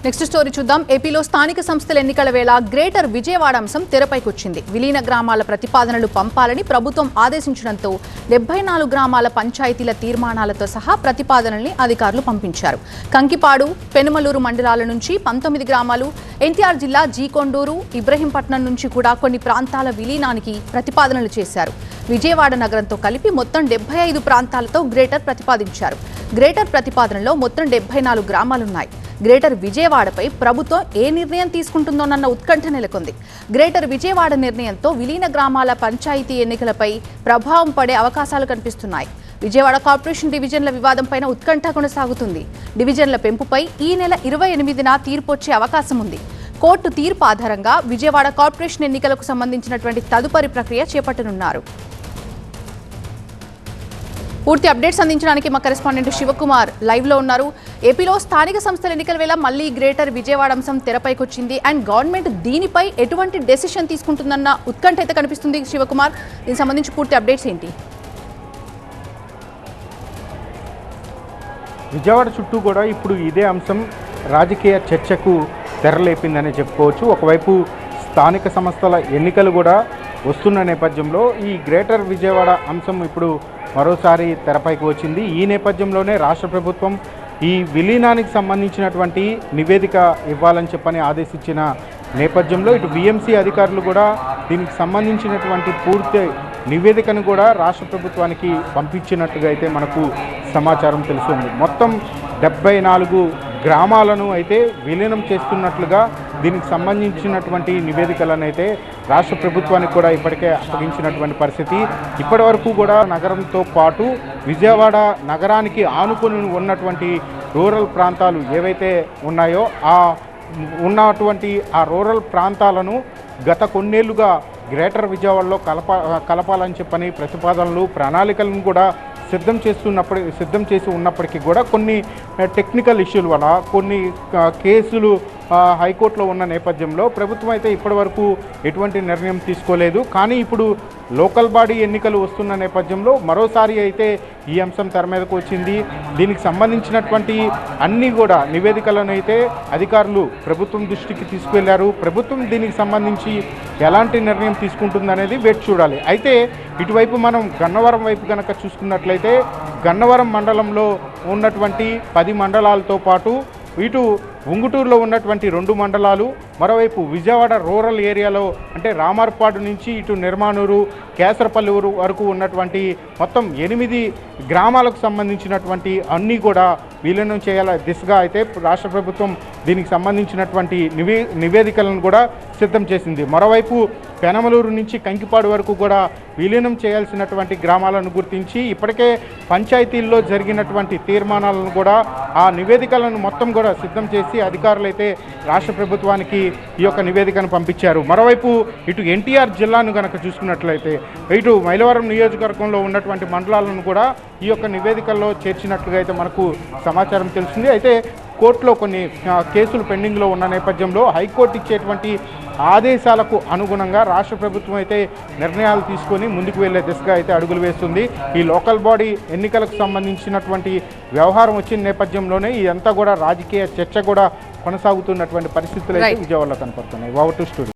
Next story చూద్దాం. ఏపీలో స్థానిక సంస్థల ఎన్నికల వేళ గ్రేటర్ విజయవాడ అంశం తెరపైకొచ్చింది. విలీన గ్రామాల ప్రతిపాదనలు పంపాలని ప్రభుత్వం ఆదేశించడంతో 74 గ్రామాల పంచాయతీల తీర్మానాలతో సహా ప్రతిపాదనల్ని అధికారులు పంపించారు. కంకిపాడు, పెనుమలూరు మండలాల నుంచి 19 గ్రామాలు, ఎన్టీఆర్ జిల్లా జీకొండూరు, ఇబ్రహీంపట్నం నుంచి కూడా కొన్ని ప్రాంతాల విలీనానికి ప్రతిపాదనలు చేశారు. విజయవాడ నగరంతో కలిపి మొత్తం 75 ప్రాంతాలతో గ్రేటర్ ప్రతిపాదించారు. గ్రేటర్ ప్రతిపాదనలో మొత్తం 74 గ్రామాలున్నాయి. గ్రేటర్ విజయవాడపై ప్రభుత్వం ఏ నిర్ణయం తీసుకుంటుందోనన్న ఉత్కంఠ నెలకొంది. గ్రేటర్ విజయవాడ నిర్ణయంతో విలీన గ్రామాల పంచాయతీ ఎన్నికలపై ప్రభావం పడే అవకాశాలు కనిపిస్తున్నాయి. విజయవాడ కార్పొరేషన్ డివిజన్ల వివాదంపై ఉత్కంఠ కొనసాగుతుంది. డివిజన్ల పెంపుపై ఈ నెల 28న తీర్పు వచ్చే అవకాశం ఉంది. కోర్టు తీర్పు ఆధారంగా విజయవాడ కార్పొరేషన్ ఎన్నికలకు సంబంధించినటువంటి తదుపరి ప్రక్రియ చేపట్టనున్నారు. పూర్తి అప్డేట్స్ అందించడానికి మా కరెస్పాండెంట్ శివకుమార్ లైవ్ లో ఉన్నారు. ఏపీలో స్థానిక సంస్థల ఎన్నికల వేళ మళ్లీ గ్రేటర్ విజయవాడ అంశం తెరపైకొచ్చింది. అండ్ గవర్నమెంట్ దీనిపై ఎటువంటి డెసిషన్ తీసుకుంటుందన్న ఉత్కంఠ అయితే కనిపిస్తుంది. శివకుమార్, దీనికి సంబంధించి పూర్తి అప్డేట్స్ ఏంటి? విజయవాడ చుట్టూ కూడా ఇప్పుడు ఇదే అంశం రాజకీయ చర్చకు తెరలేపిందని చెప్పుకోవచ్చు. ఒకవైపు స్థానిక సంస్థల ఎన్నికలు కూడా వస్తున్న నేపథ్యంలో ఈ గ్రేటర్ విజయవాడ అంశం ఇప్పుడు మరోసారి తెరపైకి వచ్చింది. ఈ నేపథ్యంలోనే రాష్ట్ర ప్రభుత్వం ఈ విలీనానికి సంబంధించినటువంటి నివేదిక ఇవ్వాలని చెప్పని ఆదేశించిన నేపథ్యంలో ఇటు BMC అధికారులు కూడా దీనికి సంబంధించినటువంటి పూర్తి నివేదికను కూడా రాష్ట్ర ప్రభుత్వానికి పంపించినట్టుగా అయితే మనకు సమాచారం తెలుస్తుంది. మొత్తం 74 గ్రామాలను అయితే విలీనం చేస్తున్నట్లుగా దీనికి సంబంధించినటువంటి నివేదికలను అయితే రాష్ట్ర ప్రభుత్వానికి కూడా ఇప్పటికే అప్పగించినటువంటి పరిస్థితి. ఇప్పటి వరకు కూడా నగరంతో పాటు విజయవాడ నగరానికి ఆనుకొని ఉన్నటువంటి రూరల్ ప్రాంతాలు ఏవైతే ఉన్నాయో ఉన్నటువంటి ఆ రూరల్ ప్రాంతాలను గత కొన్నేళ్లుగా గ్రేటర్ విజయవాడలో కలపాలని చెప్పని ప్రతిపాదనలు, ప్రణాళికలను కూడా సిద్ధం చేసి ఉన్నప్పటికీ కూడా కొన్ని టెక్నికల్ ఇష్యూల వల్ల కొన్ని కేసులు హైకోర్టులో ఉన్న నేపథ్యంలో ప్రభుత్వం అయితే ఇప్పటివరకు ఎటువంటి నిర్ణయం తీసుకోలేదు. కానీ ఇప్పుడు లోకల్ బాడీ ఎన్నికలు వస్తున్న నేపథ్యంలో మరోసారి అయితే ఈ అంశం తెర మీదకు వచ్చింది. దీనికి సంబంధించినటువంటి అన్నీ కూడా నివేదికలను అయితే అధికారులు ప్రభుత్వం దృష్టికి తీసుకువెళ్లారు. ప్రభుత్వం దీనికి సంబంధించి ఎలాంటి నిర్ణయం తీసుకుంటుందనేది వేచి చూడాలి. అయితే ఇటువైపు మనం గన్నవరం వైపు కనుక చూసుకున్నట్లయితే గన్నవరం మండలంలో ఉన్నటువంటి 10 మండలాలతో పాటు ఇటు ఉంగుటూరులో ఉన్నటువంటి 2 మండలాలు, మరోవైపు విజయవాడ రూరల్ ఏరియాలో అంటే రామార్పాడు నుంచి ఇటు నిర్మాణూరు, కేసరపల్లి వరకు ఉన్నటువంటి మొత్తం 8 గ్రామాలకు సంబంధించినటువంటి అన్నీ కూడా విలీనం చేయాల దిశగా అయితే రాష్ట్ర ప్రభుత్వం దీనికి సంబంధించినటువంటి నివేదికలను కూడా సిద్ధం చేసింది. మరోవైపు పెనమలూరు నుంచి కంకిపాడు వరకు కూడా విలీనం చేయాల్సినటువంటి గ్రామాలను గుర్తించి ఇప్పటికే పంచాయతీల్లో జరిగినటువంటి తీర్మానాలను కూడా ఆ నివేదికలను మొత్తం కూడా సిద్ధం చేసి అధికారులు అయితే రాష్ట్ర ప్రభుత్వానికి ఈ యొక్క నివేదికను పంపించారు. మరోవైపు ఇటు ఎన్టీఆర్ జిల్లాను కనుక చూసుకున్నట్లయితే ఇటు మైలవరం నియోజకవర్గంలో ఉన్నటువంటి మండలాలను కూడా ఈ యొక్క నివేదికల్లో చేర్చినట్లుగా అయితే మనకు సమాచారం తెలిసింది. అయితే కోర్టులో కొన్ని కేసులు పెండింగ్లో ఉన్న నేపథ్యంలో హైకోర్టు ఇచ్చేటువంటి ఆదేశాలకు అనుగుణంగా రాష్ట్ర ప్రభుత్వం అయితే నిర్ణయాలు తీసుకొని ముందుకు వెళ్లే దిశగా అయితే అడుగులు వేస్తుంది. ఈ లోకల్ బాడీ ఎన్నికలకు సంబంధించినటువంటి వ్యవహారం వచ్చిన నేపథ్యంలోనే ఇదంతా కూడా రాజకీయ చర్చ కూడా కొనసాగుతున్నటువంటి పరిస్థితులు అయితే విజయవాడలో కనపడుతున్నాయి. Over to studio.